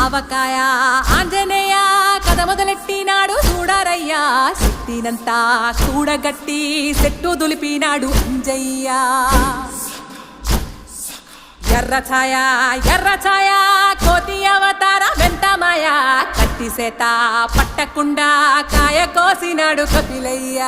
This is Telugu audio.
ఆవకాయ ఆంజనేయ కథ మొదలెట్టినాడు చూడరయ్యా శక్తినంతా కూడగట్టి చెట్టు దులిపినాడు అంజయ్య ఎర్ర ఛాయ కోతి అవతార వెంటమాయ కత్తి సేత పట్టకుండా కాయ కోసినాడు కపిలయ్య